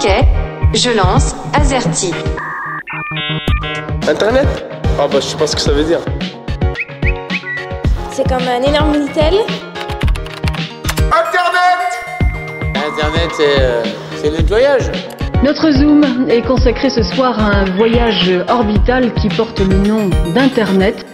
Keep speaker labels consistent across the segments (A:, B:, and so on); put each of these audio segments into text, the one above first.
A: Ok, je lance Azerty.
B: Internet? Ah bah je sais pas ce que ça veut dire.
C: C'est comme un énorme Minitel.
B: Internet, c'est le nettoyage.
D: Notre Zoom est consacré ce soir à un voyage orbital qui porte le nom d'Internet.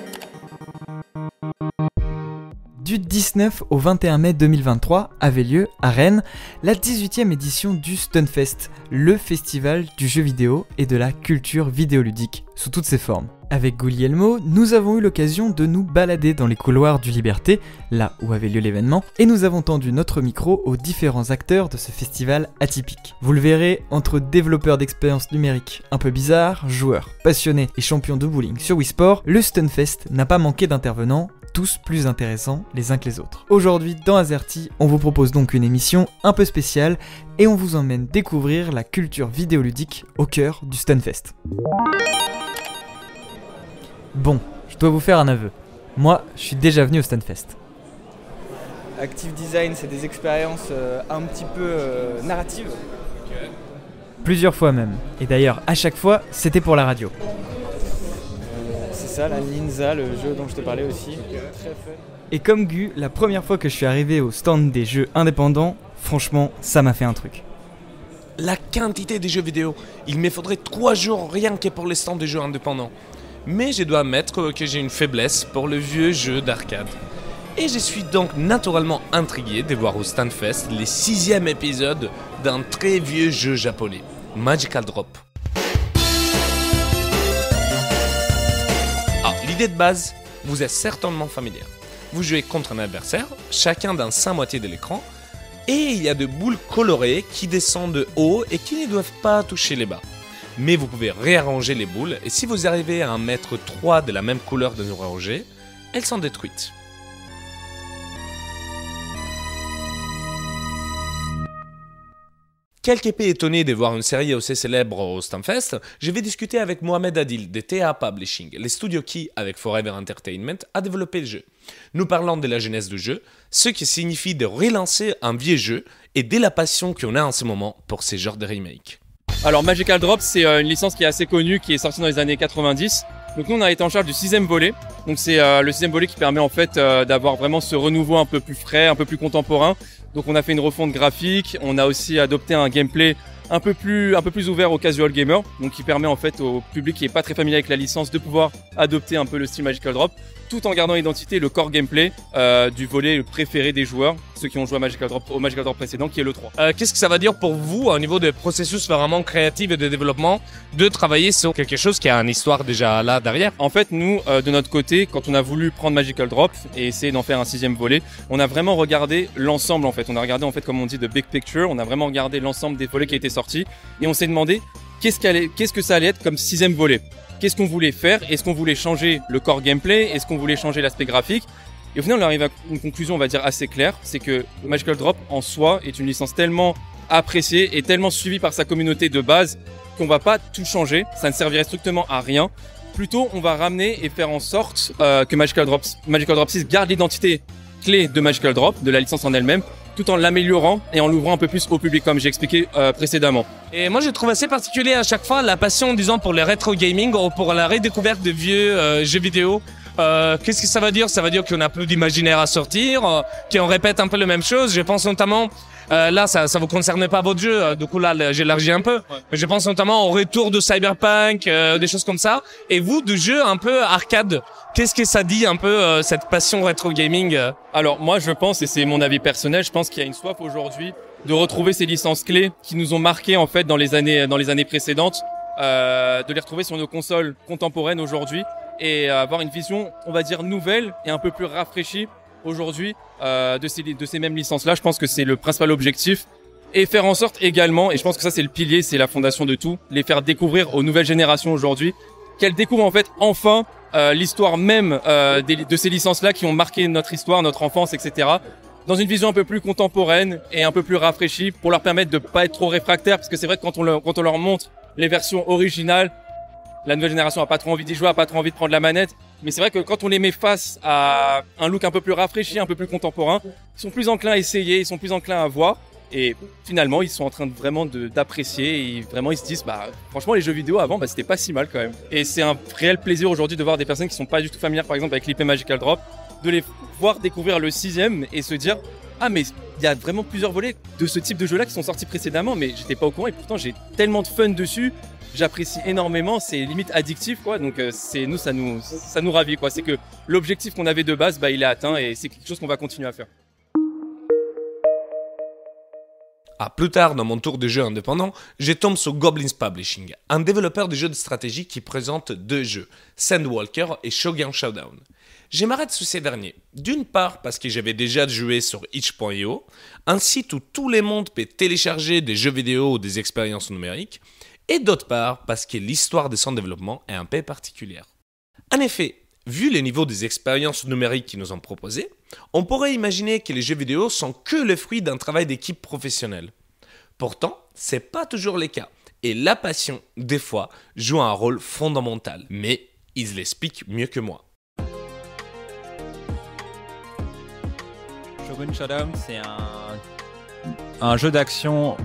E: Du 19 au 21 mai 2023 avait lieu à Rennes la 18e édition du Stunfest, le festival du jeu vidéo et de la culture vidéoludique sous toutes ses formes. Avec Guglielmo, nous avons eu l'occasion de nous balader dans les couloirs du Liberté, là où avait lieu l'événement, et nous avons tendu notre micro aux différents acteurs de ce festival atypique. Vous le verrez, entre développeurs d'expériences numériques un peu bizarres, joueurs, passionnés et champions de bowling sur Wii Sport, le Stunfest n'a pas manqué d'intervenants, tous plus intéressants les uns que les autres. Aujourd'hui, dans Azerty, on vous propose donc une émission un peu spéciale et on vous emmène découvrir la culture vidéoludique au cœur du Stunfest. Bon, je dois vous faire un aveu. Moi, je suis déjà venu au Stunfest.
F: Active Design, c'est des expériences un petit peu narratives.
E: Plusieurs fois même. Et d'ailleurs, à chaque fois, c'était pour la radio.
F: C'est ça, la Ninja, le jeu dont je te parlais aussi. Très fun.
E: Et comme Gu, la première fois que je suis arrivé au stand des jeux indépendants, franchement, ça m'a fait un truc.
G: La quantité des jeux vidéo, il me faudrait 3 jours rien que pour les stands des jeux indépendants. Mais je dois admettre que j'ai une faiblesse pour le vieux jeu d'arcade. Et je suis donc naturellement intrigué de voir au Stunfest les 6e épisodes d'un très vieux jeu japonais, Magical Drop. L'idée de base vous est certainement familière. Vous jouez contre un adversaire, chacun dans sa moitié de l'écran, et il y a de boules colorées qui descendent de haut et qui ne doivent pas toucher les bas. Mais vous pouvez réarranger les boules, et si vous arrivez à en mettre 3 de la même couleur de réarranger, elles sont détruites. Quelque peu étonné de voir une série aussi célèbre au Stunfest, je vais discuter avec Mohamed Adil de TA Publishing, les studios qui, avec Forever Entertainment, a développé le jeu. Nous parlons de la genèse du jeu, ce qui signifie de relancer un vieux jeu et de la passion qu'on a en ce moment pour ces genres de remakes.
H: Alors Magical Drop, c'est une licence qui est assez connue, qui est sortie dans les années 90. Donc nous on a été en charge du 6e volet. Donc c'est le 6e volet qui permet en fait d'avoir vraiment ce renouveau un peu plus frais, un peu plus contemporain. Donc on a fait une refonte graphique, on a aussi adopté un gameplay un peu plus ouvert aux casual gamers, donc qui permet en fait au public qui est pas très familier avec la licence de pouvoir adopter un peu le style Magical Drop, tout en gardant l'identité, le core gameplay du volet préféré des joueurs, ceux qui ont joué au Magical Drop précédent, qui est le 3.
G: Qu'est-ce que ça va dire pour vous, au niveau des processus vraiment créatifs et de développement, de travailler sur quelque chose qui a une histoire déjà là derrière?
H: En fait, nous, de notre côté, quand on a voulu prendre Magical Drop et essayer d'en faire un 6e volet, on a vraiment regardé l'ensemble en fait. On a regardé en fait, comme on dit, the big picture, on a vraiment regardé l'ensemble des volets qui étaient sortis et on s'est demandé qu'est-ce que ça allait être comme 6e volet. Qu'est-ce qu'on voulait faire? Est-ce qu'on voulait changer le core gameplay? Est-ce qu'on voulait changer l'aspect graphique? Et au final, on arrive à une conclusion, on va dire, assez claire. C'est que Magical Drop, en soi, est une licence tellement appréciée et tellement suivie par sa communauté de base qu'on va pas tout changer. Ça ne servirait strictement à rien. Plutôt, on va ramener et faire en sorte que Magical Drop 6 garde l'identité clé de Magical Drop, de la licence en elle-même, tout en l'améliorant et en l'ouvrant un peu plus au public, comme j'ai expliqué précédemment.
G: Et moi, je trouve assez particulier à chaque fois la passion, disons, pour le rétro gaming ou pour la redécouverte de vieux jeux vidéo. Qu'est-ce que ça veut dire? Ça veut dire qu'on a plus d'imaginaire à sortir, qu'on répète un peu les mêmes choses. Je pense notamment, là, ça vous concerne pas votre jeu, du coup là, j'élargis un peu. Ouais. Mais je pense notamment au retour de Cyberpunk, des choses comme ça. Et vous, du jeu un peu arcade, qu'est-ce que ça dit un peu cette passion rétro gaming?
H: Alors moi, je pense, et c'est mon avis personnel, je pense qu'il y a une soif aujourd'hui de retrouver ces licences clés qui nous ont marqué en fait dans les années précédentes, de les retrouver sur nos consoles contemporaines aujourd'hui et avoir une vision, on va dire, nouvelle et un peu plus rafraîchie aujourd'hui de ces mêmes licences-là. Je pense que c'est le principal objectif. Et faire en sorte également, et je pense que ça c'est le pilier, c'est la fondation de tout, les faire découvrir aux nouvelles générations aujourd'hui, qu'elles découvrent en fait enfin l'histoire même de ces licences-là qui ont marqué notre histoire, notre enfance, etc. Dans une vision un peu plus contemporaine et un peu plus rafraîchie pour leur permettre de pas être trop réfractaires, parce que c'est vrai que quand on leur montre les versions originales, la nouvelle génération a pas trop envie d'y jouer, a pas trop envie de prendre la manette. Mais c'est vrai que quand on les met face à un look un peu plus rafraîchi, un peu plus contemporain, ils sont plus enclins à essayer, ils sont plus enclins à voir. Et finalement, ils sont en train de vraiment d'apprécier et vraiment ils se disent, bah franchement les jeux vidéo avant, bah c'était pas si mal quand même. Et c'est un réel plaisir aujourd'hui de voir des personnes qui sont pas du tout familières, par exemple avec l'IP Magical Drop, de les voir découvrir le 6e et se dire, ah mais il y a vraiment plusieurs volets de ce type de jeu-là qui sont sortis précédemment, mais j'étais pas au courant et pourtant j'ai tellement de fun dessus. J'apprécie énormément, c'est limite addictif quoi, donc ça nous ravit quoi. C'est que l'objectif qu'on avait de base, bah il est atteint et c'est quelque chose qu'on va continuer à faire.
C: Plus tard, dans mon tour de jeu indépendant, je tombe sur Goblins Publishing, un développeur de jeux de stratégie qui présente 2 jeux, Sandwalker et Shogun Showdown. Je m'arrête sur ces derniers, d'une part parce que j'avais déjà joué sur itch.io, un site où tout le monde peut télécharger des jeux vidéo ou des expériences numériques, et d'autre part parce que l'histoire de son développement est un peu particulière. En effet, vu le niveau des expériences numériques qu'ils nous ont proposées, on pourrait imaginer que les jeux vidéo sont que le fruit d'un travail d'équipe professionnelle. Pourtant, c'est pas toujours le cas, et la passion, des fois, joue un rôle fondamental, mais ils l'expliquent mieux que moi.
I: Shogun Showdown, c'est un jeu d'action,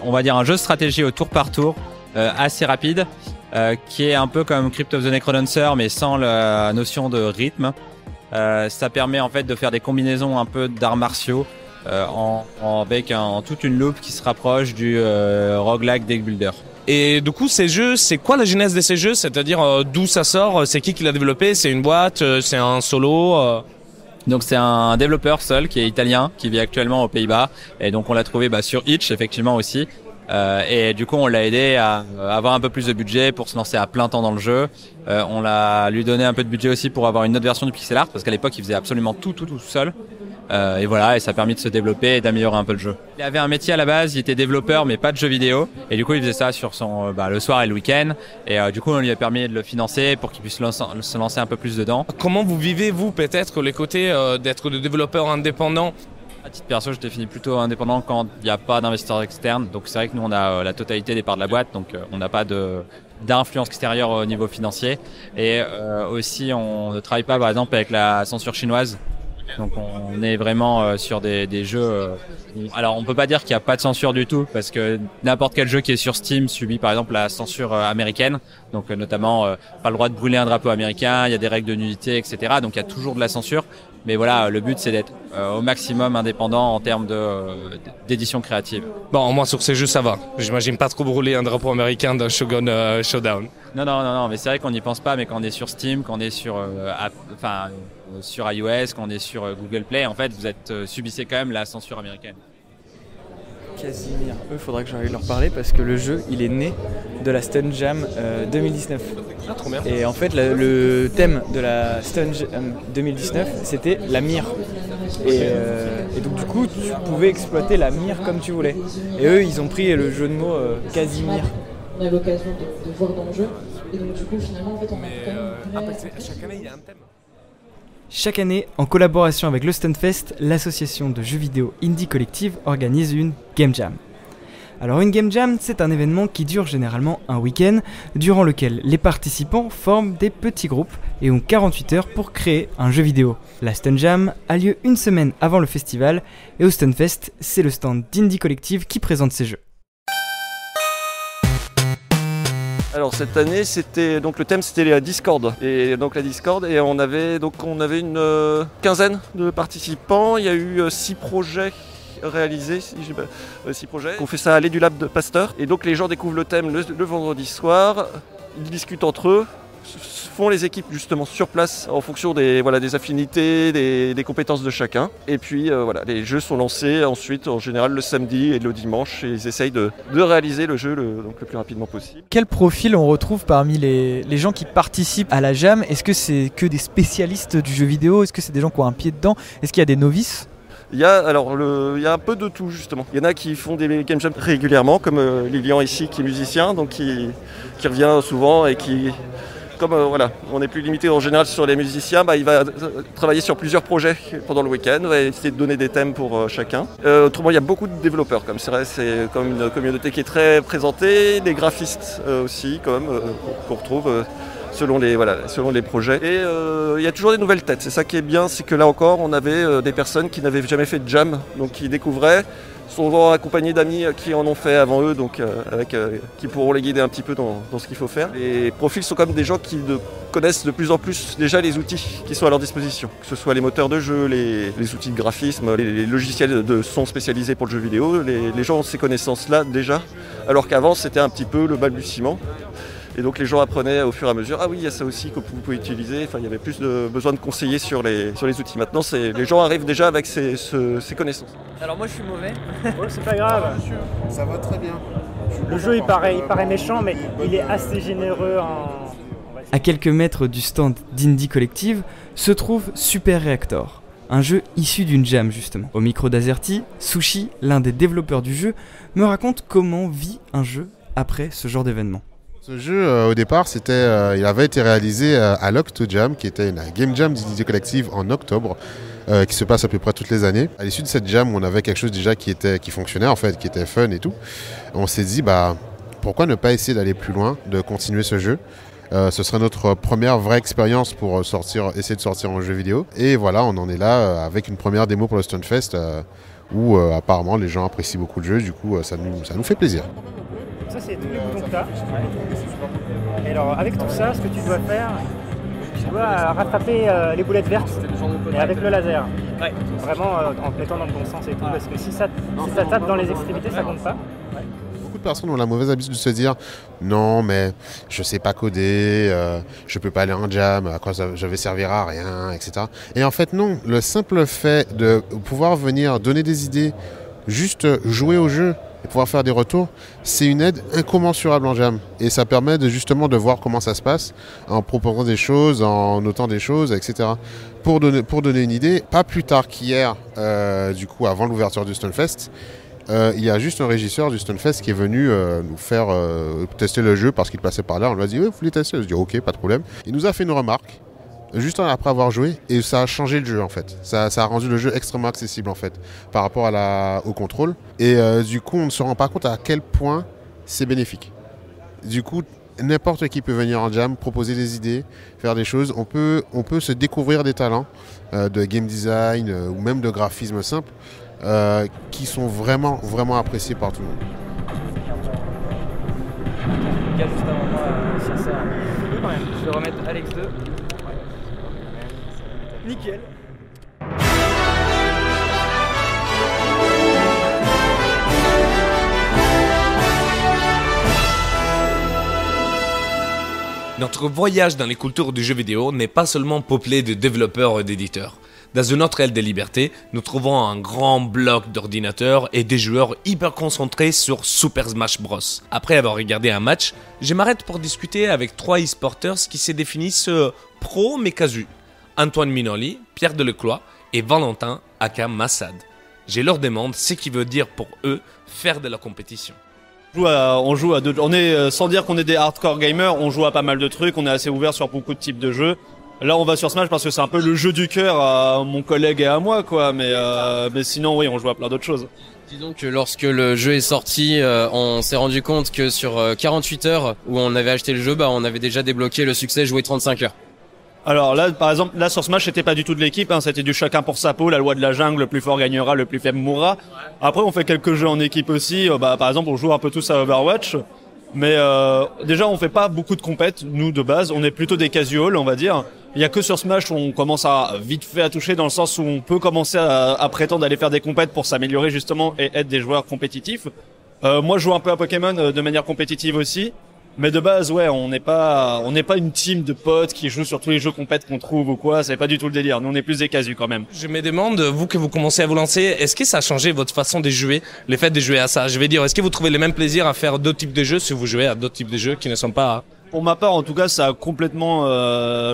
I: on va dire un jeu de stratégie au tour par tour, assez rapide, qui est un peu comme Crypt of the Necrodancer mais sans la notion de rythme. Ça permet en fait de faire des combinaisons un peu d'arts martiaux avec toute une loupe qui se rapproche du roguelike deck builder.
G: Et du coup, ces jeux, c'est quoi la genèse de ces jeux? C'est-à-dire d'où ça sort? C'est qui l'a développé? C'est une boîte? C'est un solo?
I: Donc c'est un développeur seul qui est italien, qui vit actuellement aux Pays-Bas, et donc on l'a trouvé sur itch effectivement aussi. Et du coup on l'a aidé à avoir un peu plus de budget pour se lancer à plein temps dans le jeu. On l'a lui donné un peu de budget aussi pour avoir une autre version du pixel art, parce qu'à l'époque il faisait absolument tout seul. Et voilà, et ça a permis de se développer et d'améliorer un peu le jeu. Il avait un métier à la base, il était développeur mais pas de jeux vidéo, et du coup il faisait ça sur son le soir et le week-end, et du coup on lui a permis de le financer pour qu'il puisse se lancer un peu plus dedans.
G: Comment vous vivez vous peut-être les côtés d'être de développeur indépendant?
I: À titre perso, je définis plutôt indépendant quand il n'y a pas d'investisseur externe. Donc c'est vrai que nous on a la totalité des parts de la boîte, donc on n'a pas d'influence extérieure au niveau financier. Et aussi on ne travaille pas par exemple avec la censure chinoise. Donc on est vraiment sur des jeux. Alors on peut pas dire qu'il n'y a pas de censure du tout, parce que n'importe quel jeu qui est sur Steam subit par exemple la censure américaine. Donc notamment pas le droit de brûler un drapeau américain, il y a des règles de nudité, etc. Donc il y a toujours de la censure. Mais voilà, le but c'est d'être au maximum indépendant en termes d'édition créative.
G: Bon, moi sur ces jeux ça va. J'imagine pas trop brûler un drapeau américain d'un Shogun Showdown.
I: Non, mais c'est vrai qu'on n'y pense pas, mais quand on est sur Steam, quand on est sur sur iOS, quand on est sur Google Play, en fait, vous subissez quand même la censure américaine.
F: Casimir, eux, faudra que j'aille leur parler parce que le jeu, il est né de la Stun Jam 2019.
G: Ah, trop bien.
F: Et en fait, le thème de la Stun Jam 2019, c'était la mire. Et donc du coup, tu pouvais exploiter la mire comme tu voulais. Et eux, ils ont pris le jeu de mots Casimir.
J: On a l'occasion de voir dans le jeu. Et donc du coup, finalement, en fait, on a quand même
G: chaque année, il y a un thème.
E: Chaque année, en collaboration avec le Stunfest, l'association de jeux vidéo Indie Collective organise une Game Jam. Alors une Game Jam, c'est un événement qui dure généralement un week-end, durant lequel les participants forment des petits groupes et ont 48 heures pour créer un jeu vidéo. La Stun Jam a lieu une semaine avant le festival, et au Stunfest, c'est le stand d'Indie Collective qui présente ses jeux.
K: Alors cette année, le thème c'était la Discord, et donc la Discord, et on avait une quinzaine de participants. Il y a eu 6 projets réalisés, 6 projets. On fait ça à l'EduLab de Pasteur, et donc les gens découvrent le thème le vendredi soir, ils discutent entre eux, font les équipes justement sur place en fonction des affinités, des compétences de chacun. Et puis les jeux sont lancés ensuite en général le samedi et le dimanche, et ils essayent de réaliser le jeu le plus rapidement possible.
L: Quel profil on retrouve parmi les gens qui participent à la Jam? Est-ce que c'est que des spécialistes du jeu vidéo? Est-ce que c'est des gens qui ont un pied dedans? Est-ce qu'il y a des novices?
K: Il y a un peu de tout justement. Il y en a qui font des game jams régulièrement, comme Lilian ici qui est musicien, donc qui revient souvent et qui... Comme on est plus limité en général sur les musiciens, il va travailler sur plusieurs projets pendant le week-end, va essayer de donner des thèmes pour chacun. Autrement, il y a beaucoup de développeurs, comme c'est vrai, c'est comme une communauté qui est très présentée, des graphistes aussi, qu'on retrouve selon les projets. Et il y a toujours des nouvelles têtes. C'est ça qui est bien, c'est que là encore, on avait des personnes qui n'avaient jamais fait de jam, donc qui découvraient. sont accompagnés d'amis qui en ont fait avant eux, donc qui pourront les guider un petit peu dans ce qu'il faut faire. Les profils sont comme des gens qui connaissent de plus en plus déjà les outils qui sont à leur disposition, que ce soit les moteurs de jeu, les outils de graphisme, les logiciels de son spécialisés pour le jeu vidéo. Les gens ont ces connaissances-là déjà, alors qu'avant c'était un petit peu le balbutiement. Et donc les gens apprenaient au fur et à mesure, ah oui, il y a ça aussi que vous pouvez utiliser. Enfin, il y avait plus de besoin de conseiller sur les outils. Maintenant, les gens arrivent déjà avec ces connaissances.
F: Alors moi je suis mauvais.
M: Ouais, c'est pas grave.
N: Ça va très bien.
M: Le jeu il paraît méchant, mais il est assez généreux en...
E: À quelques mètres du stand d'Indie Collective se trouve Super Reactor, un jeu issu d'une jam justement. Au micro d'Azerty, Sushi, l'un des développeurs du jeu, me raconte comment vit un jeu après ce genre d'événement.
N: Ce jeu, au départ, il avait été réalisé à l'Octojam, qui était une game jam d'Indie Collective en octobre, qui se passe à peu près toutes les années. À l'issue de cette jam, on avait quelque chose déjà qui fonctionnait en fait, qui était fun et tout. On s'est dit, pourquoi ne pas essayer d'aller plus loin, de continuer ce jeu. Ce serait notre première vraie expérience pour essayer de sortir en jeu vidéo. Et voilà, on en est là avec une première démo pour le Stunfest où apparemment les gens apprécient beaucoup le jeu. Du coup, ça nous fait plaisir.
M: Ça, c'est tous les boutons que tu as. Et alors, avec tout ça, ce que tu dois faire, tu dois rattraper les boulettes vertes et avec le laser. Ouais. Vraiment en te mettant dans le bon sens et tout, parce que si ça tape dans les extrémités, ça compte pas.
N: Beaucoup de personnes ont la mauvaise habitude de se dire non, mais je sais pas coder, je peux pas aller en jam, à quoi je vais servir à rien, etc. Et en fait, non. Le simple fait de pouvoir venir donner des idées, juste jouer au jeu, et pouvoir faire des retours, c'est une aide incommensurable en jam. Et ça permet justement de voir comment ça se passe, en proposant des choses, en notant des choses, etc. Pour donner une idée, pas plus tard qu'hier, du coup avant l'ouverture du Stunfest, il y a juste un régisseur du Stunfest qui est venu nous faire tester le jeu parce qu'il passait par là. On lui a dit, vous voulez tester? Je dis, ok, pas de problème. Il nous a fait une remarque, juste après avoir joué, et ça a changé le jeu en fait. Ça a rendu le jeu extrêmement accessible en fait, par rapport au contrôle. Et du coup, on ne se rend pas compte à quel point c'est bénéfique. Du coup, n'importe qui peut venir en jam, proposer des idées, faire des choses. On peut se découvrir des talents de game design ou même de graphisme simple qui sont vraiment, vraiment appréciés par tout le monde.
F: Il y a juste un moment sur ça. Je vais remettre Alex 2. Nickel.
C: Notre voyage dans les cultures du jeu vidéo n'est pas seulement peuplé de développeurs et d'éditeurs. Dans une autre aile de liberté, nous trouvons un grand bloc d'ordinateurs et des joueurs hyper concentrés sur Super Smash Bros. Après avoir regardé un match, je m'arrête pour discuter avec 3 e-sporters qui se définissent pro mais casu. Antoine Minoli, Pierre Deleclois et Valentin aka Massad. Je leur demande ce qui veut dire pour eux faire de la compétition.
O: On joue à deux. On est, sans dire qu'on est des hardcore gamers, on joue à pas mal de trucs, on est assez ouvert sur beaucoup de types de jeux. Là, on va sur Smash parce que c'est un peu le jeu du cœur à mon collègue et à moi, quoi. Mais sinon, oui, on joue à plein d'autres choses.
P: Disons que lorsque le jeu est sorti, on s'est rendu compte que sur 48 heures où on avait acheté le jeu, on avait déjà débloqué le succès joué 35 heures.
O: Alors là, par exemple, là sur Smash, c'était pas du tout de l'équipe, c'était du chacun pour sa peau, la loi de la jungle, le plus fort gagnera, le plus faible mourra. Après, on fait quelques jeux en équipe aussi. Par exemple, on joue un peu tous à Overwatch. Mais déjà, on fait pas beaucoup de compètes, nous, de base. On est plutôt des casuals, on va dire. Il y a que sur Smash où on commence à vite fait à toucher, dans le sens où on peut commencer à prétendre aller faire des compètes pour s'améliorer justement et être des joueurs compétitifs. Moi, je joue un peu à Pokémon de manière compétitive aussi. Mais de base, ouais, on n'est pas une team de potes qui jouent sur tous les jeux compètes qu'on trouve ou quoi. C'est pas du tout le délire. Nous, on est plus des casus quand même.
G: Je me demande, vous que vous commencez à vous lancer, est-ce que ça a changé votre façon de jouer, le fait de jouer à ça? Je vais dire, est-ce que vous trouvez le même plaisir à faire d'autres types de jeux si vous jouez à d'autres types de jeux qui ne sont pas...
O: Pour ma part, en tout cas, ça a complètement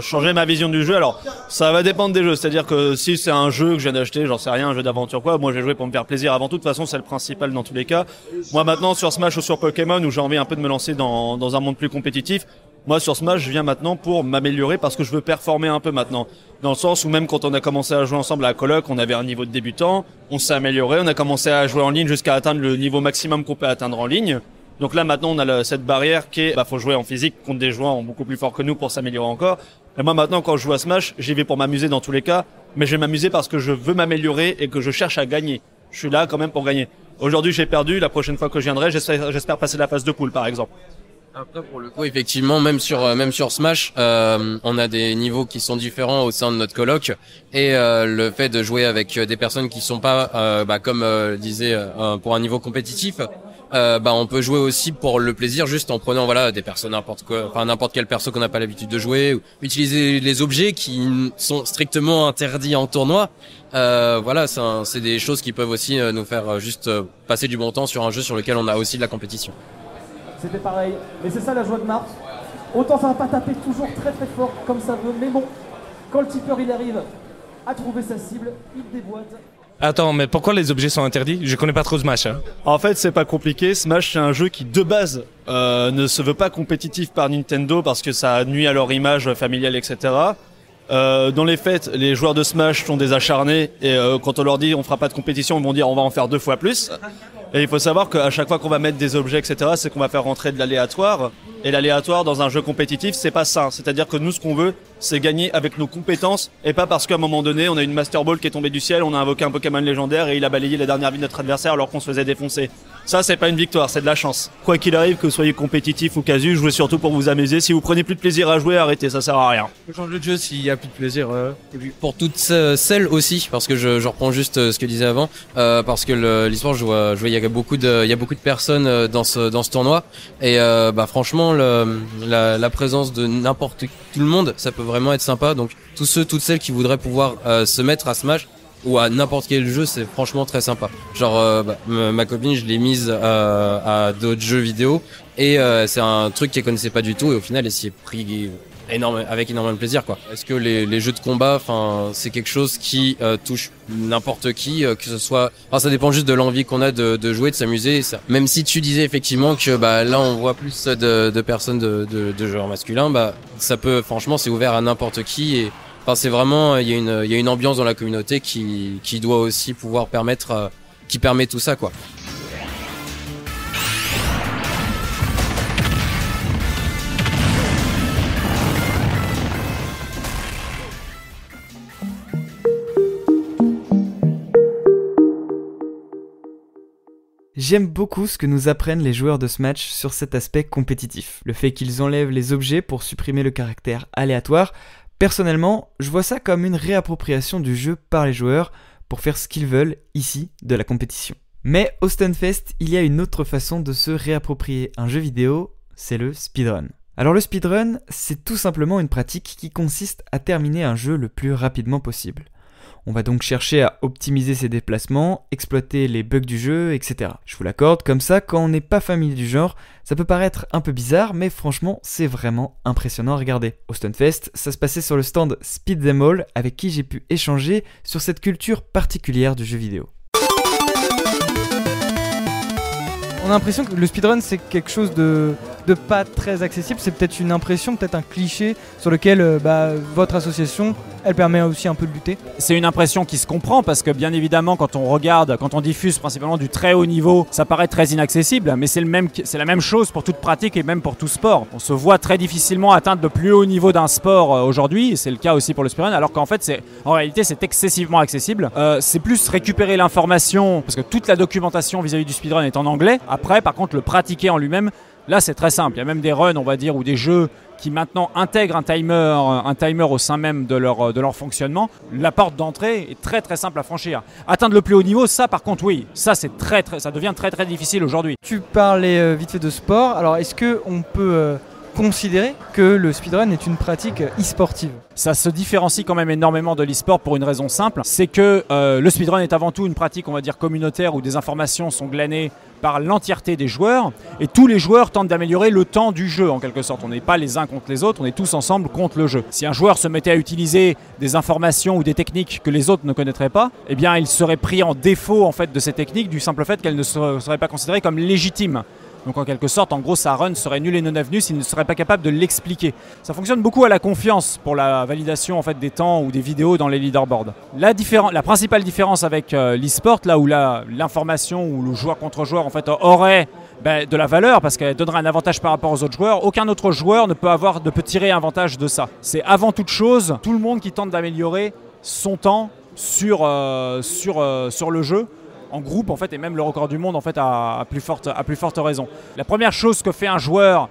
O: changé ma vision du jeu. Alors, ça va dépendre des jeux. C'est-à-dire que si c'est un jeu que je viens d'acheter, j'en sais rien, un jeu d'aventure quoi, moi j'ai joué pour me faire plaisir avant tout. De toute façon, c'est le principal dans tous les cas. Moi maintenant, sur Smash ou sur Pokémon, où j'ai envie un peu de me lancer dans un monde plus compétitif, moi sur Smash, je viens maintenant pour m'améliorer parce que je veux performer un peu maintenant. Dans le sens où même quand on a commencé à jouer ensemble à la coloc, on avait un niveau de débutant, on s'est amélioré, on a commencé à jouer en ligne jusqu'à atteindre le niveau maximum qu'on peut atteindre en ligne. Donc là maintenant on a cette barrière qui est faut jouer en physique contre des joueurs beaucoup plus forts que nous pour s'améliorer encore. Et moi maintenant quand je joue à Smash, j'y vais pour m'amuser dans tous les cas, mais je vais m'amuser parce que je veux m'améliorer et que je cherche à gagner. Je suis là quand même pour gagner. Aujourd'hui j'ai perdu, la prochaine fois que je viendrai, j'espère passer la phase de poule par exemple.
P: Après, pour le coup, effectivement, même sur Smash, on a des niveaux qui sont différents au sein de notre coloc, et le fait de jouer avec des personnes qui sont pas, comme disait, pour un niveau compétitif, on peut jouer aussi pour le plaisir, juste en prenant des personnes n'importe quel perso qu'on n'a pas l'habitude de jouer, ou utiliser les objets qui sont strictement interdits en tournoi. C'est des choses qui peuvent aussi nous faire juste passer du bon temps sur un jeu sur lequel on a aussi de la compétition.
Q: C'était pareil, et c'est ça la joie de Mars. Autant ça va pas taper toujours très très fort comme ça veut, mais bon, quand le tipeur il arrive à trouver sa cible, il déboîte.
G: Attends, mais pourquoi les objets sont interdits? Je connais pas trop Smash.
O: En fait, c'est pas compliqué. Smash, c'est un jeu qui, de base, ne se veut pas compétitif par Nintendo parce que ça nuit à leur image familiale, etc. Dans les faits, les joueurs de Smash sont des acharnés et quand on leur dit on fera pas de compétition, ils vont dire on va en faire 2 fois plus. Et il faut savoir qu'à chaque fois qu'on va mettre des objets, etc., c'est qu'on va faire rentrer de l'aléatoire. Et l'aléatoire dans un jeu compétitif, c'est pas ça. C'est-à-dire que nous, ce qu'on veut, c'est gagner avec nos compétences et pas parce qu'à un moment donné, on a une Master Ball qui est tombée du ciel, on a invoqué un Pokémon légendaire et il a balayé la dernière vie de notre adversaire alors qu'on se faisait défoncer. Ça, c'est pas une victoire, c'est de la chance. Quoi qu'il arrive, que vous soyez compétitif ou casu, jouez surtout pour vous amuser. Si vous prenez plus de plaisir à jouer, arrêtez, ça sert à rien.
P: On peut changer de jeu s'il y a plus de plaisir. Et puis pour toutes celles aussi, parce que je reprends juste ce que disait avant, parce que l'e-sport, je vois, il y a beaucoup de personnes dans ce tournoi, et franchement, la présence de n'importe tout le monde, ça peut vraiment être sympa. Donc tous ceux, toutes celles qui voudraient pouvoir se mettre à Smash ou à n'importe quel jeu, c'est franchement très sympa. Genre ma copine, je l'ai mise à d'autres jeux vidéo, et c'est un truc qu'elle connaissait pas du tout, et au final elle s'y est pris avec énormément de plaisir, quoi. Est-ce que les jeux de combat, c'est quelque chose qui touche n'importe qui, que ce soit, ça dépend juste de l'envie qu'on a de jouer, de s'amuser. Même si tu disais effectivement que là on voit plus de personnes de genre masculin, ça peut, franchement, c'est ouvert à n'importe qui, et c'est vraiment, il y a une ambiance dans la communauté qui doit aussi pouvoir qui permet tout ça, quoi.
E: J'aime beaucoup ce que nous apprennent les joueurs de Smash sur cet aspect compétitif. Le fait qu'ils enlèvent les objets pour supprimer le caractère aléatoire. Personnellement, je vois ça comme une réappropriation du jeu par les joueurs pour faire ce qu'ils veulent ici de la compétition. Mais au Stunfest, il y a une autre façon de se réapproprier un jeu vidéo, c'est le speedrun. Alors le speedrun, c'est tout simplement une pratique qui consiste à terminer un jeu le plus rapidement possible. On va donc chercher à optimiser ses déplacements, exploiter les bugs du jeu, etc. Je vous l'accorde, comme ça, quand on n'est pas familier du genre, ça peut paraître un peu bizarre, mais franchement, c'est vraiment impressionnant à regarder. Au Stunfest, ça se passait sur le stand Speed Them All, avec qui j'ai pu échanger sur cette culture particulière du jeu vidéo.
L: On a l'impression que le speedrun c'est quelque chose de pas très accessible, c'est peut-être une impression, peut-être un cliché sur lequel votre association, elle permet aussi un peu de lutter.
R: C'est une impression qui se comprend parce que bien évidemment quand on regarde, quand on diffuse principalement du très haut niveau, ça paraît très inaccessible, mais c'est la même chose pour toute pratique et même pour tout sport. On se voit très difficilement atteindre le plus haut niveau d'un sport aujourd'hui, et c'est le cas aussi pour le speedrun, alors qu'en fait en réalité c'est excessivement accessible. C'est plus récupérer l'information, parce que toute la documentation vis-à-vis du speedrun est en anglais. Après par contre le pratiquer en lui-même, là c'est très simple, il y a même des runs on va dire ou des jeux qui maintenant intègrent un timer au sein même de leur fonctionnement. La porte d'entrée est très très simple à franchir. Atteindre le plus haut niveau, ça par contre oui, ça c'est ça devient très très difficile aujourd'hui.
L: Tu parlais vite fait de sport, alors est-ce qu'on peut considérer que le speedrun est une pratique e-sportive?
R: Ça se différencie quand même énormément de l'e-sport pour une raison simple, c'est que le speedrun est avant tout une pratique on va dire communautaire où des informations sont glanées par l'entièreté des joueurs et tous les joueurs tentent d'améliorer le temps du jeu en quelque sorte. On n'est pas les uns contre les autres, on est tous ensemble contre le jeu. Si un joueur se mettait à utiliser des informations ou des techniques que les autres ne connaîtraient pas, eh bien il serait pris en défaut en fait de ces techniques du simple fait qu'elles ne seraient pas considérées comme légitimes. Donc en quelque sorte, en gros, sa run serait nulle et non avenue s'il ne serait pas capable de l'expliquer. Ça fonctionne beaucoup à la confiance pour la validation en fait, des temps ou des vidéos dans les leaderboards. La principale différence avec l'e-sport, là où l'information ou le joueur contre joueur en fait, aurait de la valeur parce qu'elle donnerait un avantage par rapport aux autres joueurs, aucun autre joueur ne peut tirer avantage de ça. C'est avant toute chose tout le monde qui tente d'améliorer son temps sur le jeu, en groupe en fait, et même le record du monde en fait à plus forte raison. La première chose que fait un joueur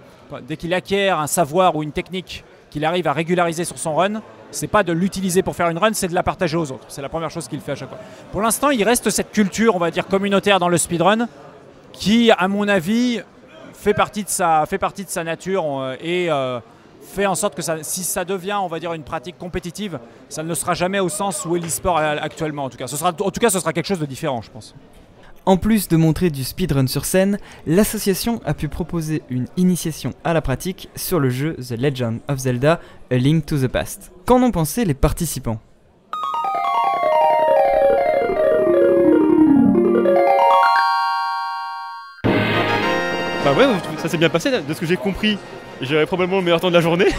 R: dès qu'il acquiert un savoir ou une technique qu'il arrive à régulariser sur son run, c'est pas de l'utiliser pour faire une run, c'est de la partager aux autres. C'est la première chose qu'il fait à chaque fois. Pour l'instant, il reste cette culture, on va dire, communautaire dans le speedrun qui, à mon avis, fait partie de sa nature et fait en sorte que si ça devient, on va dire, une pratique compétitive, ça ne sera jamais au sens où est l'e-sport actuellement. En tout cas, ce sera quelque chose de différent, je pense.
E: En plus de montrer du speedrun sur scène, l'association a pu proposer une initiation à la pratique sur le jeu The Legend of Zelda A Link to the Past. Qu'en ont pensé les participants ?
S: Bah ouais, ça s'est bien passé, de ce que j'ai compris, j'avais probablement le meilleur temps de la journée.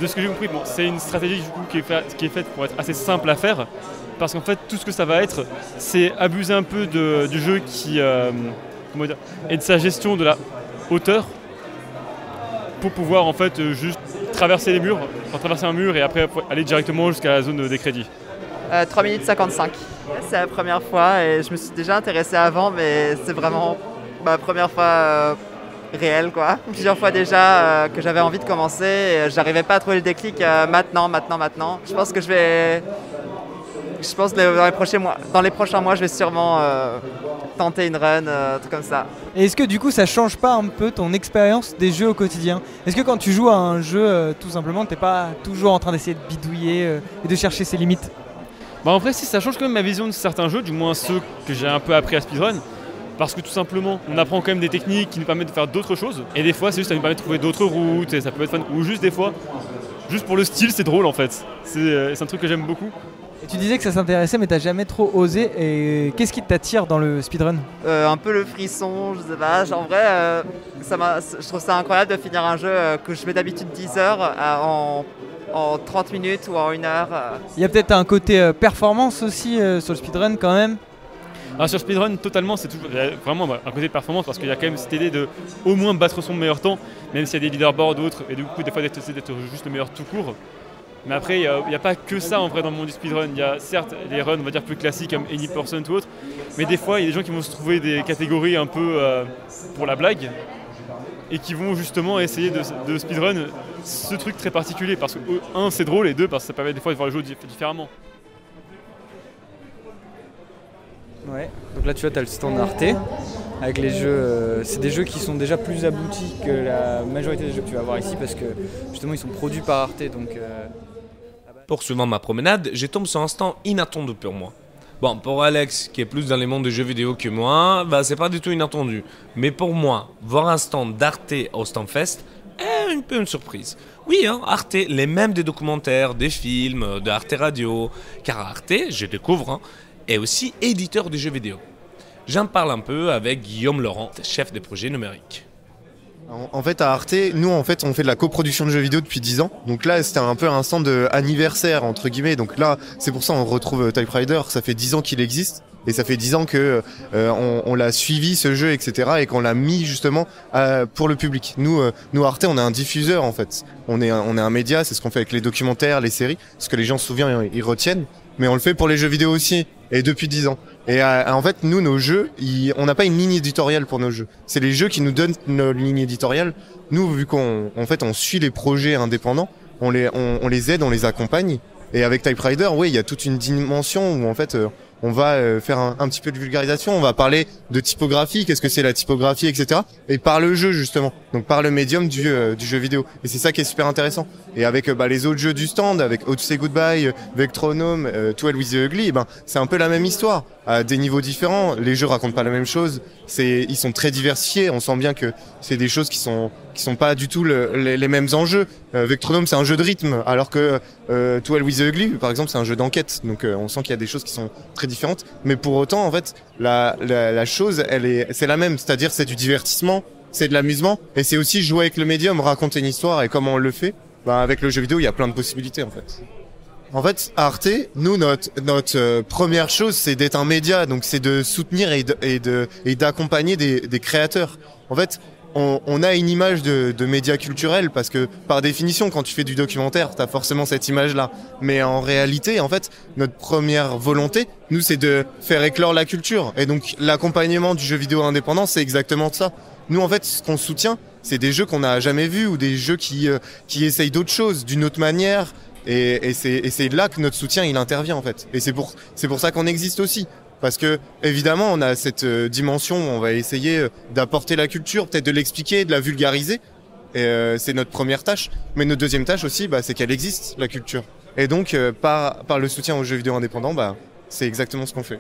S: De ce que j'ai compris, bon, c'est une stratégie du coup, qui est faite pour être assez simple à faire. Parce qu'en fait, tout ce que ça va être, c'est abuser un peu du jeu qui et de sa gestion de la hauteur pour pouvoir en fait juste traverser les murs, traverser un mur et après aller directement jusqu'à la zone des crédits.
T: 3 minutes 55. C'est la première fois et je me suis déjà intéressé avant, mais c'est vraiment ma première fois réelle quoi. Plusieurs fois déjà que j'avais envie de commencer et j'arrivais pas à trouver le déclic maintenant. Je pense que dans les prochains mois, je vais sûrement tenter une run, tout comme ça.
L: Et est-ce que du coup ça change pas un peu ton expérience des jeux au quotidien ? Est-ce que quand tu joues à un jeu, tout simplement, t'es pas toujours en train d'essayer de bidouiller et de chercher ses limites ?
S: Bah en vrai si, ça change quand même ma vision de certains jeux, du moins ceux que j'ai un peu appris à speedrun. Parce que tout simplement, on apprend quand même des techniques qui nous permettent de faire d'autres choses. Et des fois, c'est juste ça nous permet de trouver d'autres routes, et ça peut être fun. Ou juste des fois, juste pour le style, c'est drôle en fait. C'est un truc que j'aime beaucoup.
L: Et tu disais que ça s'intéressait, mais t'as jamais trop osé. Et qu'est-ce qui t'attire dans le speedrun ?
T: Un peu le frisson, je sais pas. En vrai, je trouve ça incroyable de finir un jeu que je fais d'habitude 10 heures en 30 minutes ou en 1 heure.
L: Il y a peut-être un côté performance aussi sur le speedrun quand même.
S: Alors sur speedrun, totalement, c'est toujours vraiment un côté de performance parce qu'il y a quand même cette idée de au moins battre son meilleur temps, même s'il y a des leaderboards ou autres, et du coup des fois d'être juste le meilleur tout court. Mais après, il n'y a pas que ça en vrai dans le monde du speedrun. Il y a certes les runs, on va dire plus classiques comme Any% ou autre, mais des fois il y a des gens qui vont se trouver des catégories un peu pour la blague et qui vont justement essayer de speedrun ce truc très particulier parce que un c'est drôle et deux parce que ça permet des fois de voir le jeu différemment.
F: Ouais, donc là tu vois, tu as le stand Arte avec les jeux. C'est des jeux qui sont déjà plus aboutis que la majorité des jeux que tu vas voir ici parce que justement ils sont produits par Arte. Donc,
C: Poursuivant ma promenade, je tombe sur un stand inattendu pour moi. Bon, pour Alex, qui est plus dans les mondes des jeux vidéo que moi, bah c'est pas du tout inattendu. Mais pour moi, voir un stand d'Arte au Stunfest est un peu une surprise. Oui, hein, Arte, les mêmes des documentaires, des films, de Arte Radio. Car Arte, je découvre, est aussi éditeur de jeux vidéo. J'en parle un peu avec Guillaume Laurent, chef des projets numériques.
U: En fait, à Arte, nous, on fait de la coproduction de jeux vidéo depuis 10 ans. Donc là, c'était un peu un stand anniversaire, entre guillemets. Donc là, c'est pour ça qu'on retrouve Type Rider. Ça fait 10 ans qu'il existe. Et ça fait 10 ans que on l'a suivi, ce jeu, etc. Et qu'on l'a mis justement pour le public. Nous, Arte, on est un diffuseur, en fait. On est un média, c'est ce qu'on fait avec les documentaires, les séries. Parce que les gens se souviennent, ils retiennent. Mais on le fait pour les jeux vidéo aussi. Et depuis 10 ans. Et en fait, nous, nos jeux, on n'a pas une ligne éditoriale pour nos jeux. C'est les jeux qui nous donnent notre ligne éditoriale. Nous, vu qu'on suit les projets indépendants, on les aide, on les accompagne. Et avec Type Rider, oui, il y a toute une dimension où en fait, on va faire un petit peu de vulgarisation. On va parler de typographie, qu'est-ce que c'est la typographie, etc. Et par le jeu justement, donc par le médium du jeu vidéo. Et c'est ça qui est super intéressant. Et avec les autres jeux du stand, avec How to Say Goodbye, Vectronome, 12 with the Ugly, c'est un peu la même histoire. À des niveaux différents, les jeux racontent pas la même chose. Ils sont très diversifiés. On sent bien que c'est des choses qui sont pas du tout les mêmes enjeux. Vectronome, c'est un jeu de rythme, alors que 12 with the Ugly, par exemple, c'est un jeu d'enquête. Donc on sent qu'il y a des choses qui sont très différentes. Mais pour autant, en fait, la chose, c'est la même. C'est-à-dire, c'est du divertissement, c'est de l'amusement, et c'est aussi jouer avec le médium, raconter une histoire. Et comment on le fait, avec le jeu vidéo, il y a plein de possibilités, en fait. En fait, à Arte, nous, notre première chose, c'est d'être un média, donc c'est de soutenir et d'accompagner des créateurs. En fait, on a une image de média culturel parce que par définition, quand tu fais du documentaire, t'as forcément cette image-là. Mais en réalité, en fait, notre première volonté, nous, c'est de faire éclore la culture. Et donc, l'accompagnement du jeu vidéo indépendant, c'est exactement ça. Nous, en fait, ce qu'on soutient, c'est des jeux qu'on n'a jamais vus ou des jeux qui essayent d'autres choses, d'une autre manière. Et c'est là que notre soutien, il intervient, en fait. Et c'est pour ça qu'on existe aussi. Parce que, évidemment, on a cette dimension où on va essayer d'apporter la culture, peut-être de l'expliquer, de la vulgariser. Et c'est notre première tâche. Mais notre deuxième tâche aussi, c'est qu'elle existe, la culture. Et donc, par le soutien aux jeux vidéo indépendants, c'est exactement ce qu'on fait.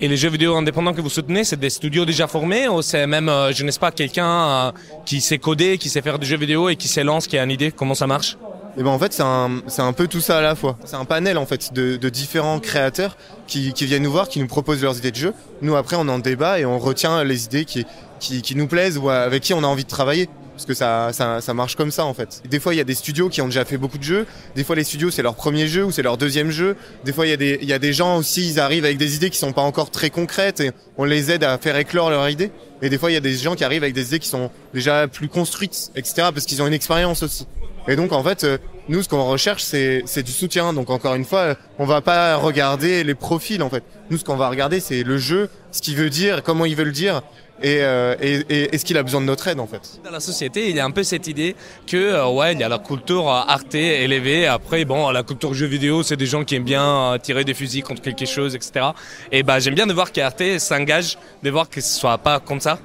G: Et les jeux vidéo indépendants que vous soutenez, c'est des studios déjà formés ou c'est même, je ne sais pas, quelqu'un qui sait coder, qui sait faire des jeux vidéo et qui s'élance, qui a une idée? Comment ça marche?
U: Et en fait, c'est un peu tout ça à la fois. C'est un panel en fait de différents créateurs qui viennent nous voir, qui nous proposent leurs idées de jeu. Nous après, on en débat et on retient les idées qui nous plaisent ou avec qui on a envie de travailler. Parce que ça marche comme ça en fait. Des fois il y a des studios qui ont déjà fait beaucoup de jeux, des fois les studios c'est leur premier jeu ou c'est leur deuxième jeu, des fois il y a des gens aussi, ils arrivent avec des idées qui sont pas encore très concrètes et on les aide à faire éclore leurs idées. Et des fois il y a des gens qui arrivent avec des idées qui sont déjà plus construites, etc. parce qu'ils ont une expérience aussi. Et donc en fait, nous ce qu'on recherche c'est du soutien. Donc encore une fois, on va pas regarder les profils en fait. Nous ce qu'on va regarder c'est le jeu, ce qu'il veut dire, comment il veut le dire. Et est-ce qu'il a besoin de notre aide en fait?
G: Dans la société, il y a un peu cette idée que il y a la culture arte élevée. Après, la culture jeux vidéo, c'est des gens qui aiment bien tirer des fusils contre quelque chose, etc. Et j'aime bien de voir qu'Arte s'engage, de voir que ce soit pas comme ça.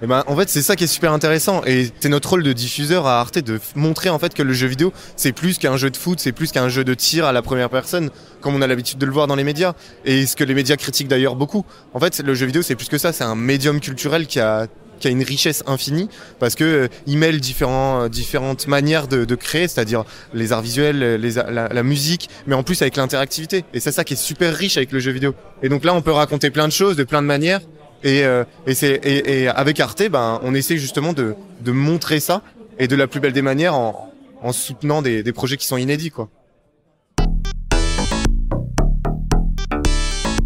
U: Et en fait c'est ça qui est super intéressant et c'est notre rôle de diffuseur à Arte de montrer en fait que le jeu vidéo c'est plus qu'un jeu de foot, c'est plus qu'un jeu de tir à la première personne comme on a l'habitude de le voir dans les médias et ce que les médias critiquent d'ailleurs beaucoup. En fait le jeu vidéo c'est plus que ça, c'est un médium culturel qui a une richesse infinie parce que il mêle différentes manières de créer, c'est-à-dire les arts visuels, la musique, mais en plus avec l'interactivité et c'est ça qui est super riche avec le jeu vidéo. Et donc là on peut raconter plein de choses de plein de manières. Et avec Arte, on essaie justement de montrer ça et de la plus belle des manières en soutenant des projets qui sont inédits, quoi.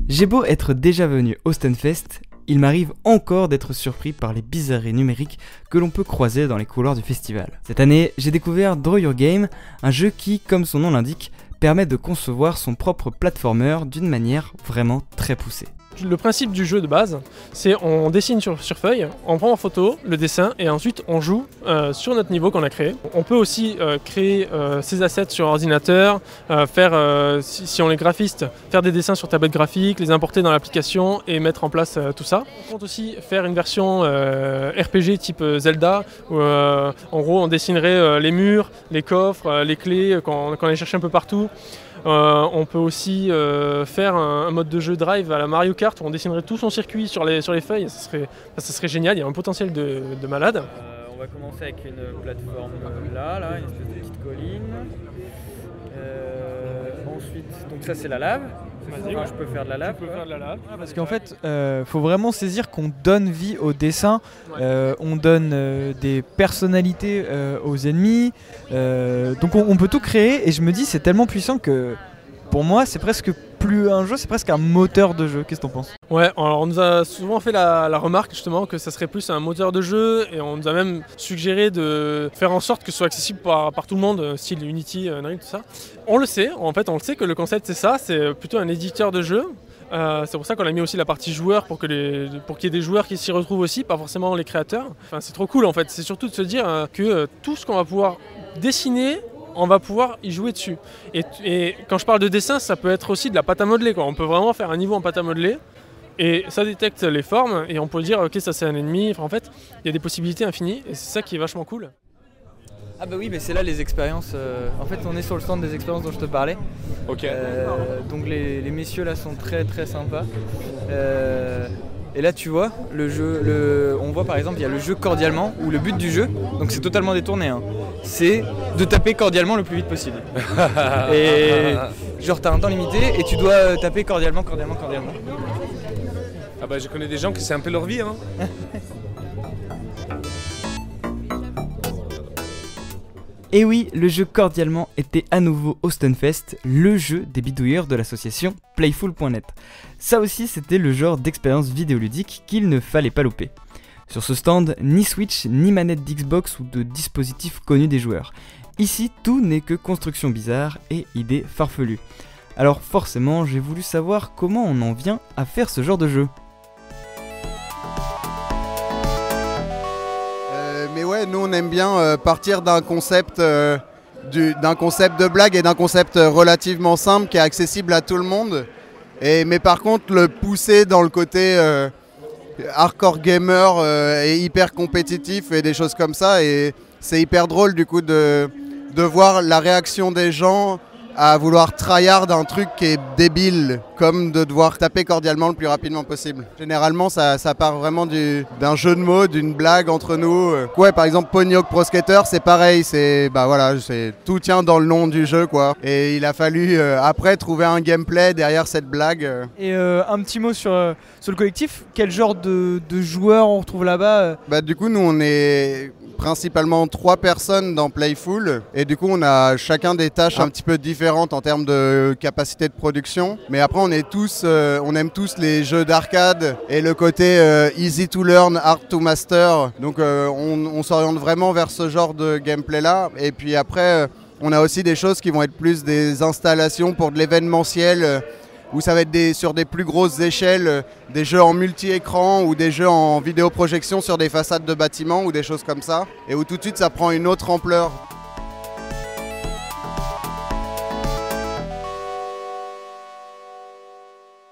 E: J'ai beau être déjà venu au Stunfest, il m'arrive encore d'être surpris par les bizarreries numériques que l'on peut croiser dans les couloirs du festival. Cette année, j'ai découvert Draw Your Game, un jeu qui, comme son nom l'indique, permet de concevoir son propre platformer d'une manière vraiment très poussée.
A: Le principe du jeu de base, c'est on dessine sur feuille, on prend en photo le dessin et ensuite on joue sur notre niveau qu'on a créé. On peut aussi créer ses assets sur ordinateur, si on est graphiste, faire des dessins sur tablette graphique, les importer dans l'application et mettre en place tout ça. On peut aussi faire une version RPG type Zelda où en gros on dessinerait les murs, les coffres, les clés qu'on allait chercher un peu partout. On peut aussi faire un mode de jeu drive à la Mario Kart où on dessinerait tout son circuit sur les feuilles, ça serait génial, il y a un potentiel de malade.
F: On va commencer avec une plateforme là, une espèce de petite colline. Ensuite, donc ça c'est la lave. Moi, je peux faire de la lave.
L: Parce qu'en fait, faut vraiment saisir qu'on donne vie au dessin, on donne des personnalités aux ennemis, donc on peut tout créer et je me dis c'est tellement puissant que pour moi c'est presque plus un jeu, c'est presque un moteur de jeu. Qu'est-ce que t'en penses?
A: Ouais, alors on nous a souvent fait la remarque justement que ça serait plus un moteur de jeu et on nous a même suggéré de faire en sorte que ce soit accessible par tout le monde, style Unity, Unreal, tout ça. On le sait, en fait on le sait que le concept c'est ça, c'est plutôt un éditeur de jeu. C'est pour ça qu'on a mis aussi la partie joueur pour qu'il y ait des joueurs qui s'y retrouvent aussi, pas forcément les créateurs. Enfin, c'est trop cool en fait, c'est surtout de se dire que tout ce qu'on va pouvoir dessiner, on va pouvoir y jouer dessus. Et quand je parle de dessin, ça peut être aussi de la pâte à modeler, quoi. On peut vraiment faire un niveau en pâte à modeler et ça détecte les formes et on peut dire ok ça c'est un ennemi. Enfin, en fait, il y a des possibilités infinies et c'est ça qui est vachement cool.
L: Ah bah oui, mais c'est là les expériences. En fait, on est sur le stand des expériences dont je te parlais.
G: Ok.
L: Donc les messieurs là sont très très sympas. Et là tu vois, on voit par exemple il y a le jeu cordialement, où le but du jeu, donc c'est totalement détourné, hein, c'est de taper cordialement le plus vite possible. Et genre t'as un temps limité et tu dois taper cordialement.
G: Ah bah je connais des gens qui c'est un peu leur vie, hein.
E: Et oui, le jeu Cordialement était à nouveau au Stunfest, le jeu des bidouilleurs de l'association Playful.net. Ça aussi c'était le genre d'expérience vidéoludique qu'il ne fallait pas louper. Sur ce stand, ni Switch, ni manette d'Xbox ou de dispositifs connus des joueurs. Ici, tout n'est que construction bizarre et idées farfelues. Alors forcément, j'ai voulu savoir comment on en vient à faire ce genre de jeu.
B: Mais ouais, nous on aime bien partir d'un concept, de blague et d'un concept relativement simple qui est accessible à tout le monde. Mais par contre, le pousser dans le côté hardcore gamer et hyper compétitif et des choses comme ça. Et c'est hyper drôle du coup de voir la réaction des gens à vouloir tryhard un truc qui est débile, comme de devoir taper cordialement le plus rapidement possible. Généralement, ça part vraiment d'un jeu de mots, d'une blague entre nous. Ouais, par exemple, Ponyhawk Pro Skater, c'est pareil, tout tient dans le nom du jeu, quoi. Et il a fallu après trouver un gameplay derrière cette blague.
L: Et un petit mot sur le collectif, quel genre de joueurs on retrouve là-bas
B: Du coup, nous, on est principalement 3 personnes dans Playful et du coup on a chacun des tâches un petit peu différentes en termes de capacité de production, mais après on aime tous les jeux d'arcade et le côté easy to learn, hard to master, donc on s'oriente vraiment vers ce genre de gameplay là. Et puis après on a aussi des choses qui vont être plus des installations pour de l'événementiel, où ça va être sur des plus grosses échelles, des jeux en multi-écran ou des jeux en vidéoprojection sur des façades de bâtiments ou des choses comme ça, et où tout de suite ça prend une autre ampleur.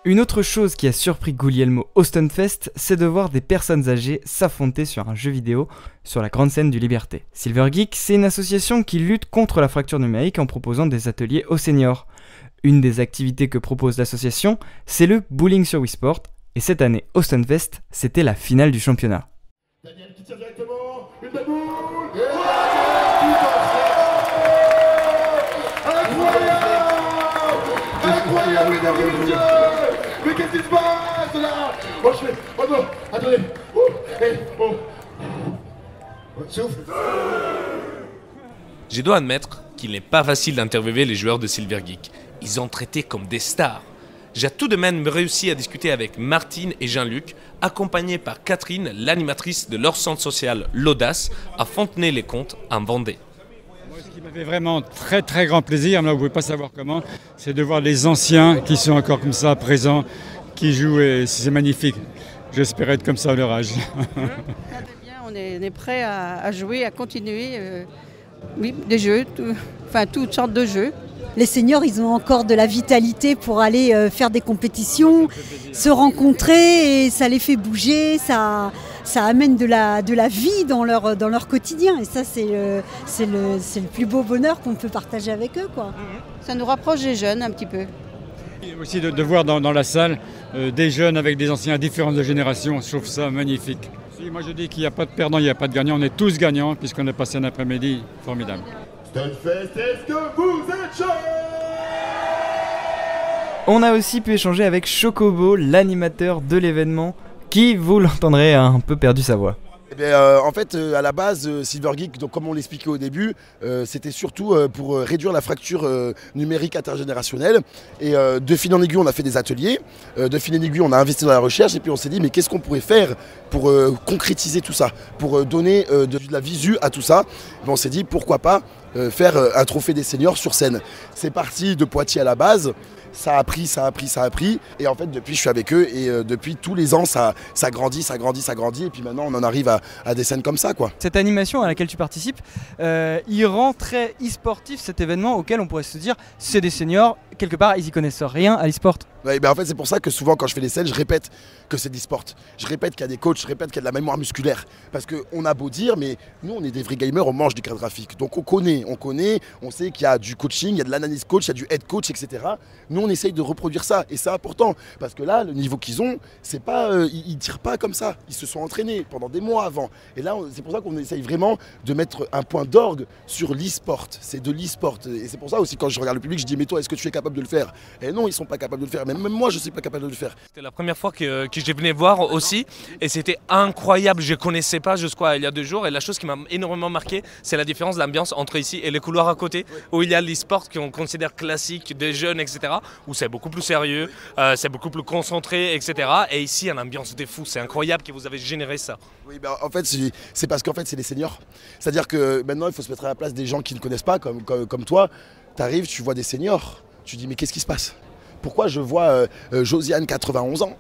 E: Une autre chose qui a surpris Guglielmo au Stunfest, c'est de voir des personnes âgées s'affronter sur un jeu vidéo sur la grande scène du Liberté. Silvergeek, c'est une association qui lutte contre la fracture numérique en proposant des ateliers aux seniors. Une des activités que propose l'association, c'est le bowling sur Wii Sport, et cette année au Stunfest, c'était la finale du championnat.
V: Daniel qui tire directement, une belle boule, incroyable mesdames et messieurs. Mais qu'est-ce qui se passe là? Oh je fais, oh non, attendez, souffle.
C: Je dois admettre qu'il n'est pas facile d'interviewer les joueurs de Silvergeek. Ils ont traité comme des stars. J'ai tout de même réussi à discuter avec Martine et Jean-Luc, accompagnés par Catherine, l'animatrice de leur centre social L'Audace, à Fontenay-les-Comtes, en Vendée.
W: Ce qui m'a fait vraiment très très grand plaisir, mais vous ne pouvez pas savoir comment, c'est de voir les anciens qui sont encore comme ça, présents, qui jouent, et c'est magnifique. J'espérais être comme ça à leur âge.
X: On est prêt à jouer, à continuer. Oui, des jeux, toutes sortes de jeux.
Y: Les seniors, ils ont encore de la vitalité pour aller faire des compétitions, se rencontrer, et ça les fait bouger, ça amène de la vie dans leur quotidien. Et ça, c'est le plus beau bonheur qu'on peut partager avec eux, quoi.
X: Ça nous rapproche des jeunes un petit peu.
W: Et aussi de voir dans la salle des jeunes avec des anciens différentes générations, je trouve ça magnifique. Moi je dis qu'il n'y a pas de perdant, il n'y a pas de gagnant, on est tous gagnants puisqu'on a passé un après-midi formidable.
V: Stunfest, est-ce que vous êtes chaud?
E: On a aussi pu échanger avec Chocobo, l'animateur de l'événement, qui, vous l'entendrez, a un peu perdu sa voix.
Z: En fait, à la base, Silvergeek, donc comme on l'expliquait au début, c'était surtout pour réduire la fracture numérique intergénérationnelle. Et de fil en aiguille, on a fait des ateliers. De fil en aiguille, on a investi dans la recherche. Et puis on s'est dit, mais qu'est-ce qu'on pourrait faire pour concrétiser tout ça, pour donner de la visu à tout ça. On s'est dit, pourquoi pas faire un trophée des seniors sur scène. C'est parti de Poitiers à la base. Ça a pris. Et en fait, depuis, je suis avec eux. Et depuis, tous les ans, ça grandit. Et puis maintenant, on en arrive à des scènes comme ça, quoi.
L: Cette animation à laquelle tu participes, il rend très e-sportif cet événement auquel on pourrait se dire, c'est des seniors, quelque part, ils y connaissent rien à l'e-sport.
Z: Ouais, en fait, c'est pour ça que souvent, quand je fais les scènes, je répète que c'est de l'e-sport. Je répète qu'il y a des coachs, je répète qu'il y a de la mémoire musculaire. Parce qu'on a beau dire, mais nous, on est des vrais gamers, on mange du carte graphique. Donc on connaît, on sait qu'il y a du coaching, il y a de l'analyse coach, il y a du head coach, etc. Nous, on essaye de reproduire ça. Et c'est important. Parce que là, le niveau qu'ils ont, c'est pas, ils tirent pas comme ça. Ils se sont entraînés pendant des mois avant. Et là, c'est pour ça qu'on essaye vraiment de mettre un point d'orgue sur l'e-sport. C'est de l'e-sport. Et c'est pour ça aussi, quand je regarde le public, je dis, mais toi, est-ce que tu es capable de le faire? Et non, ils sont pas capables de le faire. Même moi, je ne suis pas capable de le faire.
C: C'était la première fois que je venais voir aussi et c'était incroyable. Je ne connaissais pas jusqu'à il y a 2 jours et la chose qui m'a énormément marqué, c'est la différence d'ambiance entre ici et les couloirs à côté où il y a l'e-sport qu'on considère classique, des jeunes, etc. où c'est beaucoup plus sérieux, c'est beaucoup plus concentré, etc. Et ici, il y a une ambiance de fou. C'est incroyable que vous avez généré ça.
Z: Oui, en fait, c'est parce qu'en fait, c'est les seniors. C'est-à-dire que maintenant, il faut se mettre à la place des gens qui ne connaissent pas, comme toi. Tu arrives, tu vois des seniors, tu dis mais qu'est-ce qui se passe? Pourquoi je vois Josiane, 91 ans,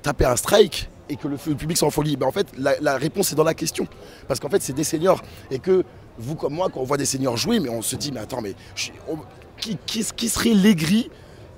Z: taper un strike et que le public soit en folie? En fait, la réponse est dans la question. Parce qu'en fait, c'est des seniors. Et que vous comme moi, quand on voit des seniors jouer, mais on se dit mais attends, mais qui serait l'aigri?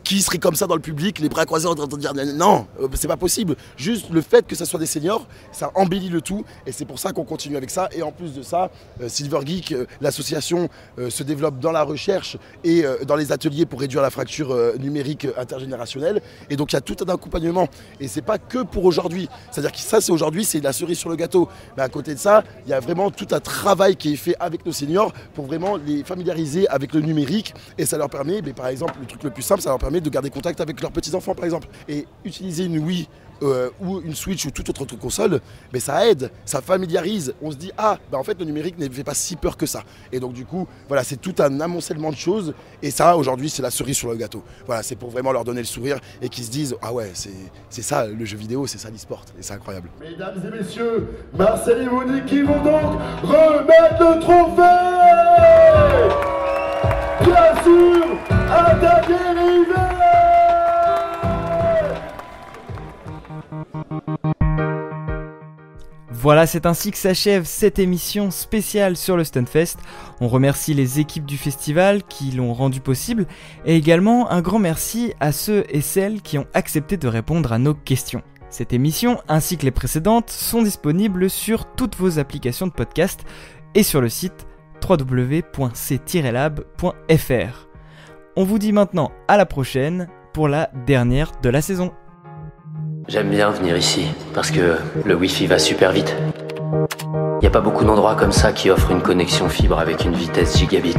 Z: Qui serait comme ça dans le public, les bras croisés en train de dire non, c'est pas possible. Juste le fait que ça soit des seniors, ça embellit le tout et c'est pour ça qu'on continue avec ça. Et en plus de ça, Silver Geek, l'association se développe dans la recherche et dans les ateliers pour réduire la fracture numérique intergénérationnelle. Et donc il y a tout un accompagnement. Et c'est pas que pour aujourd'hui. C'est-à-dire que ça, c'est aujourd'hui, c'est la cerise sur le gâteau. Mais à côté de ça, il y a vraiment tout un travail qui est fait avec nos seniors pour vraiment les familiariser avec le numérique. Et ça leur permet, par exemple, le truc le plus simple, ça leur permet de garder contact avec leurs petits-enfants par exemple. Et utiliser une Wii ou une Switch ou toute autre console, mais ça aide, ça familiarise. On se dit en fait le numérique ne fait pas si peur que ça. Et donc du coup, voilà, c'est tout un amoncellement de choses. Et ça, aujourd'hui, c'est la cerise sur le gâteau. Voilà, c'est pour vraiment leur donner le sourire et qu'ils se disent ah ouais, c'est ça le jeu vidéo, c'est ça l'e-sport. Et c'est incroyable.
V: Mesdames et messieurs, Marcel et Monique qui vont donc remettre le trophée. Bien sûr, à ta dérivée.
E: Voilà, c'est ainsi que s'achève cette émission spéciale sur le Stunfest. On remercie les équipes du festival qui l'ont rendu possible et également un grand merci à ceux et celles qui ont accepté de répondre à nos questions. Cette émission ainsi que les précédentes sont disponibles sur toutes vos applications de podcast et sur le site www.c-lab.fr. On vous dit maintenant à la prochaine pour la dernière de la saison.
D: J'aime bien venir ici, parce que le Wi-Fi va super vite. Y a pas beaucoup d'endroits comme ça qui offrent une connexion fibre avec une vitesse gigabit.